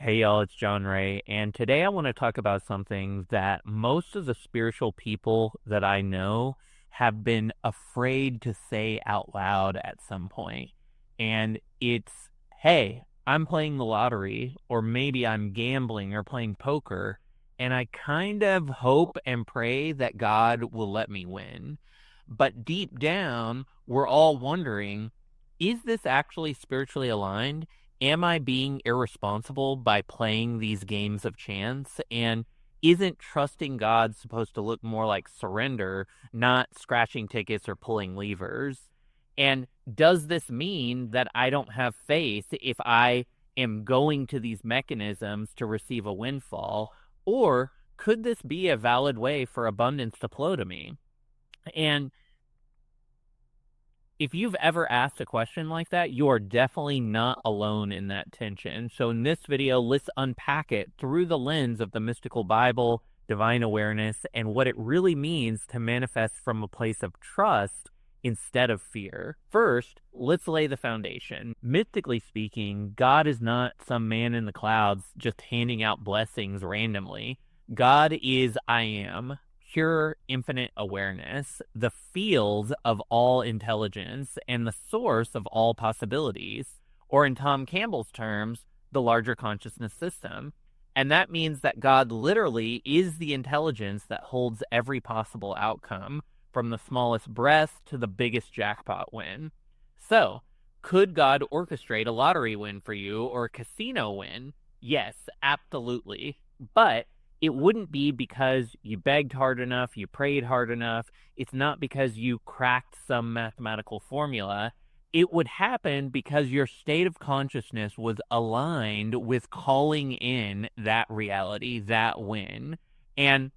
Hey y'all, it's Jon Ray, and today I want to talk about something that most of the spiritual people that I know have been afraid to say out loud at some point. And it's, hey, I'm playing the lottery, or maybe I'm gambling or playing poker, and I kind of hope and pray that God will let me win. But deep down, we're all wondering, is this actually spiritually aligned? Am I being irresponsible by playing these games of chance? And isn't trusting God supposed to look more like surrender, not scratching tickets or pulling levers? And does this mean that I don't have faith if I am going to these mechanisms to receive a windfall? Or could this be a valid way for abundance to flow to me? And if you've ever asked a question like that, you are definitely not alone in that tension. So in this video, let's unpack it through the lens of the mystical Bible, divine awareness, and what it really means to manifest from a place of trust instead of fear. First, let's lay the foundation. Mystically speaking, God is not some man in the clouds just handing out blessings randomly. God is I am, pure infinite awareness, the field of all intelligence, and the source of all possibilities, or in Tom Campbell's terms, the larger consciousness system. And that means that God literally is the intelligence that holds every possible outcome, from the smallest breath to the biggest jackpot win. So, could God orchestrate a lottery win for you or a casino win? Yes, absolutely. But it wouldn't be because you begged hard enough, you prayed hard enough. It's not because you cracked some mathematical formula. It would happen because your state of consciousness was aligned with calling in that reality, that win. And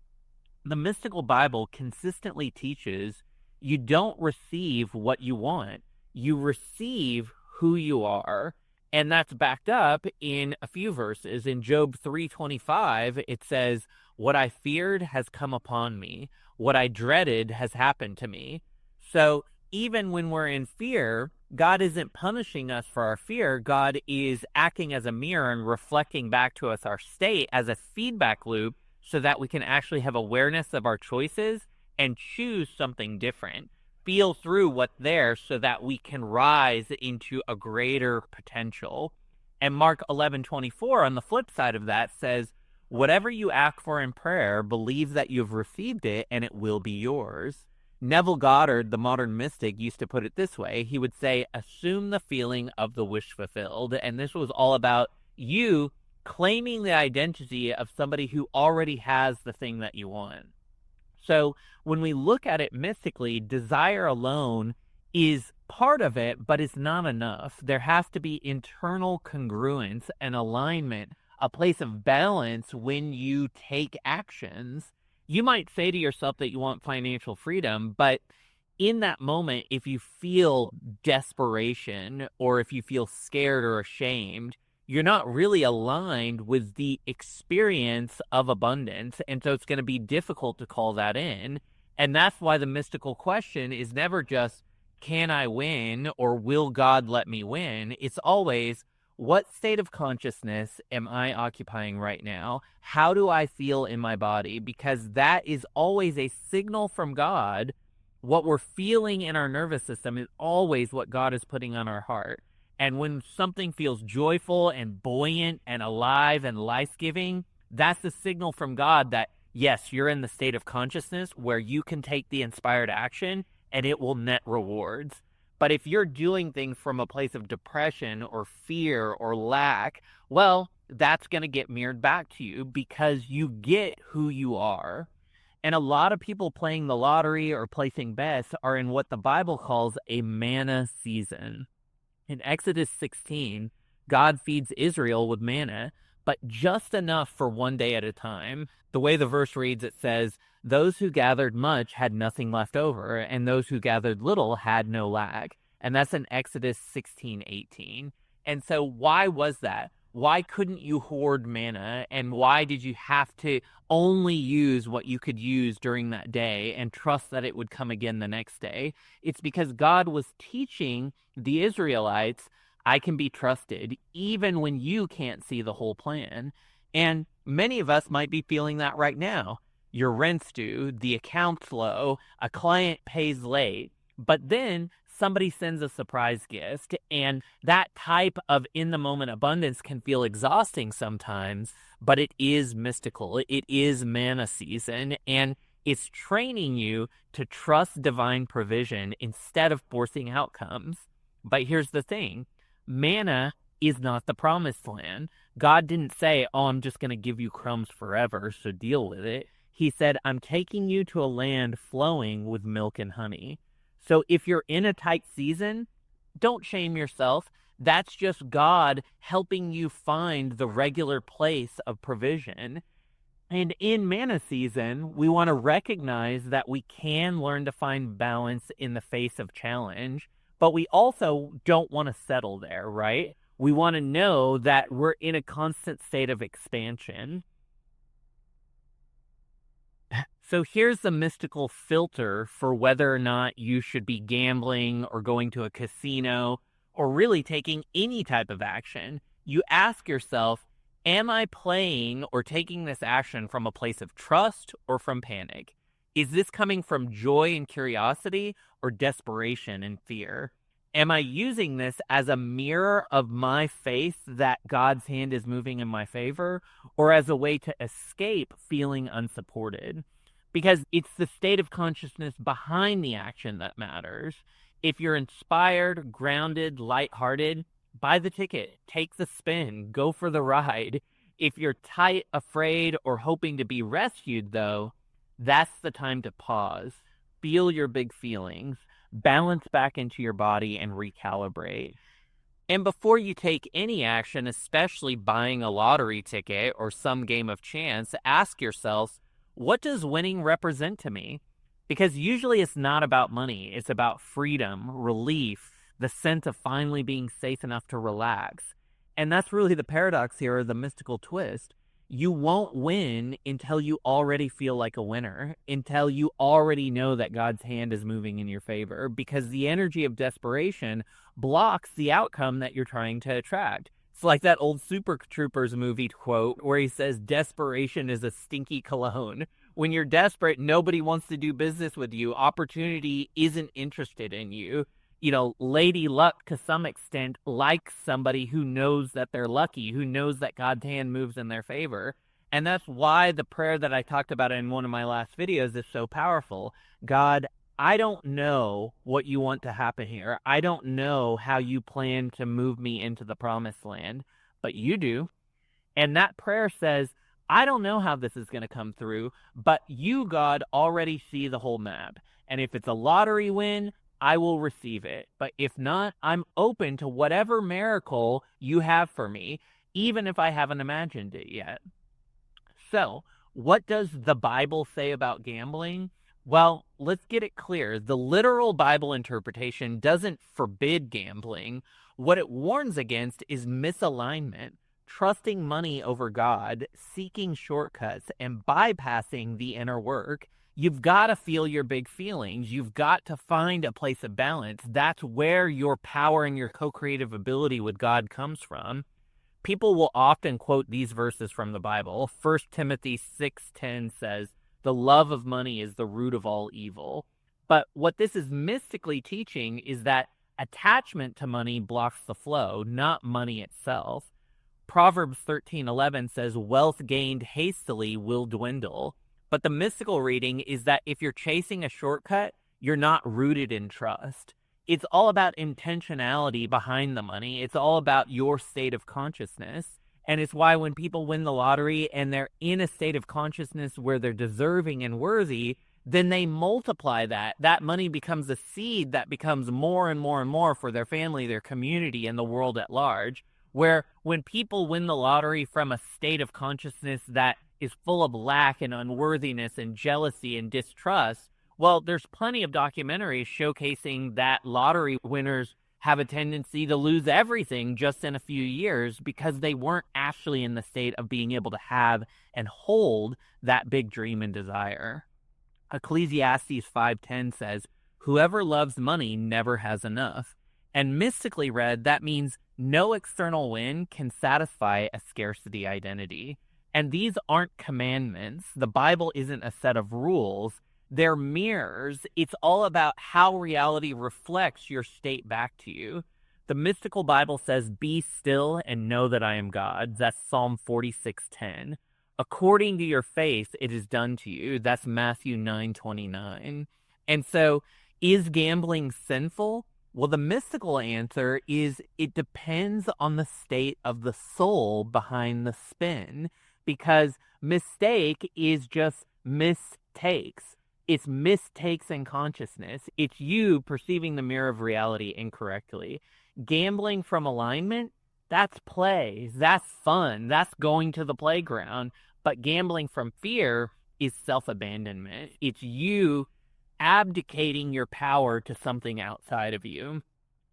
the mystical Bible consistently teaches you don't receive what you want, you receive who you are. And that's backed up in a few verses. In Job 3:25, it says, "What I feared has come upon me. What I dreaded has happened to me." So even when we're in fear, God isn't punishing us for our fear. God is acting as a mirror and reflecting back to us our state as a feedback loop so that we can actually have awareness of our choices and choose something different. Feel through what's there so that we can rise into a greater potential. And Mark 11:24 on the flip side of that says, "Whatever you ask for in prayer, believe that you've received it and it will be yours." Neville Goddard, the modern mystic, used to put it this way. He would say, "Assume the feeling of the wish fulfilled." And this was all about you claiming the identity of somebody who already has the thing that you want. So when we look at it mystically, desire alone is part of it, but it's not enough. There has to be internal congruence and alignment, a place of balance when you take actions. You might say to yourself that you want financial freedom, but in that moment, if you feel desperation or if you feel scared or ashamed, you're not really aligned with the experience of abundance. And so it's going to be difficult to call that in. And that's why the mystical question is never just, can I win or will God let me win? It's always, what state of consciousness am I occupying right now? How do I feel in my body? Because that is always a signal from God. What we're feeling in our nervous system is always what God is putting on our heart. And when something feels joyful and buoyant and alive and life-giving, that's the signal from God that, yes, you're in the state of consciousness where you can take the inspired action and it will net rewards. But if you're doing things from a place of depression or fear or lack, well, that's going to get mirrored back to you because you get who you are. And a lot of people playing the lottery or placing bets are in what the Bible calls a manna season. In Exodus 16, God feeds Israel with manna, but just enough for one day at a time. The way the verse reads, it says, "Those who gathered much had nothing left over, and those who gathered little had no lack." And that's in Exodus 16:18. And so why was that? Why couldn't you hoard manna? And why did you have to only use what you could use during that day and trust that it would come again the next day? It's because God was teaching the Israelites I can be trusted even when you can't see the whole plan. And many of us might be feeling that right now. Your rent's due, the account's low, a client pays late, but then somebody sends a surprise gift, and that type of in-the-moment abundance can feel exhausting sometimes, but it is mystical. It is manna season, and it's training you to trust divine provision instead of forcing outcomes. But here's the thing. Manna is not the promised land. God didn't say, oh, I'm just going to give you crumbs forever, so deal with it. He said, I'm taking you to a land flowing with milk and honey. So if you're in a tight season, don't shame yourself. That's just God helping you find the regular place of provision. And in manna season, we want to recognize that we can learn to find balance in the face of challenge, but we also don't want to settle there, right? We want to know that we're in a constant state of expansion. So here's the mystical filter for whether or not you should be gambling or going to a casino or really taking any type of action. You ask yourself, am I playing or taking this action from a place of trust or from panic? Is this coming from joy and curiosity or desperation and fear? Am I using this as a mirror of my faith that God's hand is moving in my favor, or as a way to escape feeling unsupported? Because it's the state of consciousness behind the action that matters. If you're inspired, grounded, lighthearted, buy the ticket, take the spin, go for the ride. If you're tight, afraid, or hoping to be rescued, though, that's the time to pause. Feel your big feelings, balance back into your body, and recalibrate. And before you take any action, especially buying a lottery ticket or some game of chance, ask yourself, what does winning represent to me? Because usually it's not about money. It's about freedom, relief, the sense of finally being safe enough to relax. And that's really the paradox here, or the mystical twist. You won't win until you already feel like a winner, until you already know that God's hand is moving in your favor, because the energy of desperation blocks the outcome that you're trying to attract. It's like that old Super Troopers movie quote where he says, desperation is a stinky cologne. When you're desperate, nobody wants to do business with you. Opportunity isn't interested in you. You know, Lady Luck, to some extent, likes somebody who knows that they're lucky, who knows that God's hand moves in their favor. And that's why the prayer that I talked about in one of my last videos is so powerful. God, I don't know what you want to happen here. I don't know how you plan to move me into the promised land, but you do. And that prayer says, I don't know how this is going to come through, but you, God, already see the whole map. And if it's a lottery win, I will receive it. But if not, I'm open to whatever miracle you have for me, even if I haven't imagined it yet. So, what does the Bible say about gambling? Well, let's get it clear. The literal Bible interpretation doesn't forbid gambling. What it warns against is misalignment, trusting money over God, seeking shortcuts, and bypassing the inner work. You've got to feel your big feelings. You've got to find a place of balance. That's where your power and your co-creative ability with God comes from. People will often quote these verses from the Bible. 1 Timothy 6:10 says, the love of money is the root of all evil. But what this is mystically teaching is that attachment to money blocks the flow, not money itself. Proverbs 13:11 says, wealth gained hastily will dwindle. But the mystical reading is that if you're chasing a shortcut, you're not rooted in trust. It's all about intentionality behind the money. It's all about your state of consciousness. And it's why when people win the lottery and they're in a state of consciousness where they're deserving and worthy, then they multiply that. That money becomes a seed that becomes more and more and more for their family, their community, and the world at large. Where when people win the lottery from a state of consciousness that is full of lack and unworthiness and jealousy and distrust, well, there's plenty of documentaries showcasing that lottery winners have a tendency to lose everything just in a few years because they weren't actually in the state of being able to have and hold that big dream and desire. Ecclesiastes 5:10 says, whoever loves money never has enough. And mystically read, that means no external win can satisfy a scarcity identity. And these aren't commandments. The Bible isn't a set of rules. They're mirrors. It's all about how reality reflects your state back to you. The mystical Bible says, "Be still and know that I am God." That's Psalm 46:10. "According to your faith, it is done to you." That's Matthew 9:29. And so, is gambling sinful? Well, the mystical answer is it depends on the state of the soul behind the spin, because mistake is just mistakes. It's mistakes in consciousness. It's you perceiving the mirror of reality incorrectly. Gambling from alignment, that's play. That's fun. That's going to the playground. But gambling from fear is self-abandonment. It's you abdicating your power to something outside of you.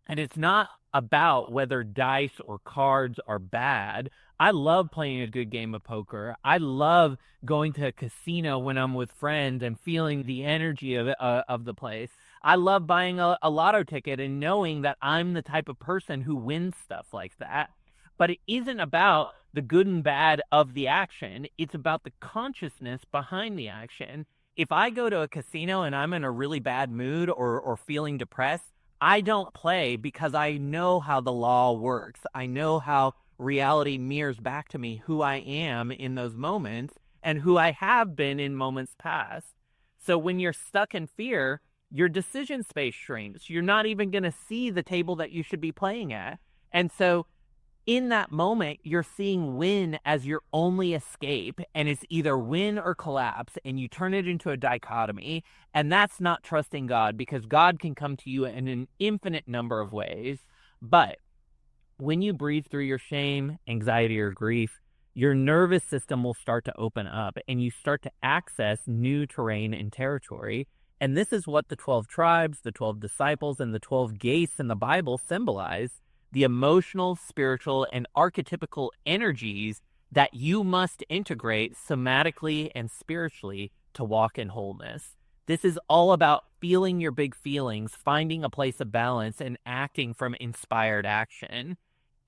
And it's not about whether dice or cards are bad. I love playing a good game of poker. I love going to a casino when I'm with friends and feeling the energy of the place. I love buying a lotto ticket and knowing that I'm the type of person who wins stuff like that. But it isn't about the good and bad of the action. It's about the consciousness behind the action. If I go to a casino and I'm in a really bad mood or feeling depressed, I don't play because I know how the law works. I know how reality mirrors back to me who I am in those moments and who I have been in moments past. So when you're stuck in fear, your decision space shrinks. You're not even going to see the table that you should be playing at. And so in that moment, you're seeing win as your only escape, and it's either win or collapse, and you turn it into a dichotomy. And that's not trusting God, because God can come to you in an infinite number of ways. But when you breathe through your shame, anxiety, or grief, your nervous system will start to open up, and you start to access new terrain and territory. And this is what the 12 tribes, the 12 disciples, and the 12 gates in the Bible symbolize: the emotional, spiritual, and archetypical energies that you must integrate somatically and spiritually to walk in wholeness. This is all about feeling your big feelings, finding a place of balance, and acting from inspired action.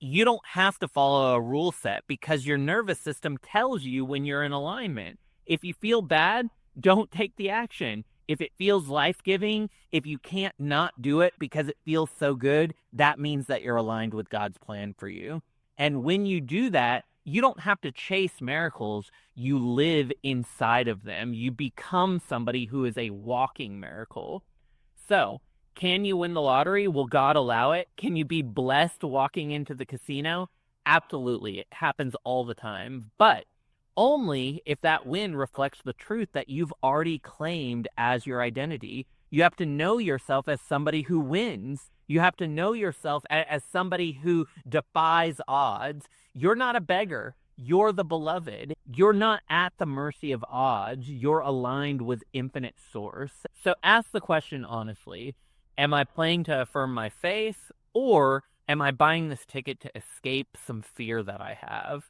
You don't have to follow a rule set because your nervous system tells you when you're in alignment. If you feel bad, don't take the action. If it feels life-giving, if you can't not do it because it feels so good, that means that you're aligned with God's plan for you. And when you do that, you don't have to chase miracles. You live inside of them. You become somebody who is a walking miracle. So, can you win the lottery? Will God allow it? Can you be blessed walking into the casino? Absolutely. It happens all the time. But only if that win reflects the truth that you've already claimed as your identity. You have to know yourself as somebody who wins. You have to know yourself as somebody who defies odds. You're not a beggar. You're the beloved. You're not at the mercy of odds. You're aligned with infinite source. So ask the question honestly: am I playing to affirm my faith, or am I buying this ticket to escape some fear that I have?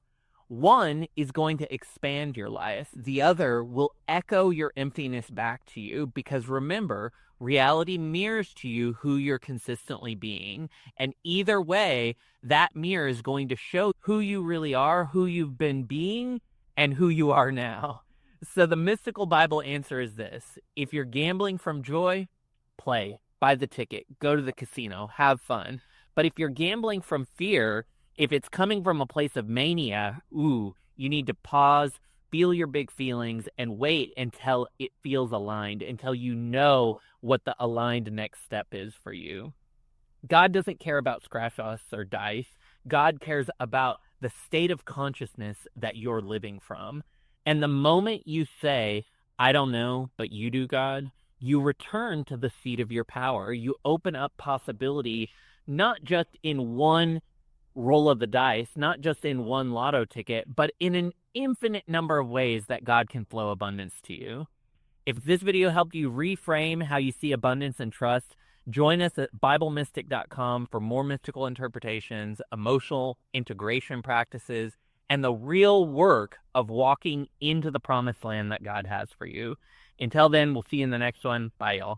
One is going to expand your life. The other will echo your emptiness back to you, because remember, reality mirrors to you who you're consistently being. And either way, that mirror is going to show who you really are, who you've been being, and who you are now. So the mystical Bible answer is this: if you're gambling from joy, play, buy the ticket, go to the casino, have fun. But if you're gambling from fear, if it's coming from a place of mania, you need to pause, feel your big feelings, and wait until it feels aligned, until you know what the aligned next step is for you. God doesn't care about scratch-offs or dice. God cares about the state of consciousness that you're living from. And the moment you say, "I don't know, but you do, God," you return to the seat of your power. You open up possibility, not just in one roll of the dice, not just in one lotto ticket, but in an infinite number of ways that God can flow abundance to you. If this video helped you reframe how you see abundance and trust, join us at BibleMystic.com for more mystical interpretations, emotional integration practices, and the real work of walking into the promised land that God has for you. Until then, we'll see you in the next one. Bye, y'all.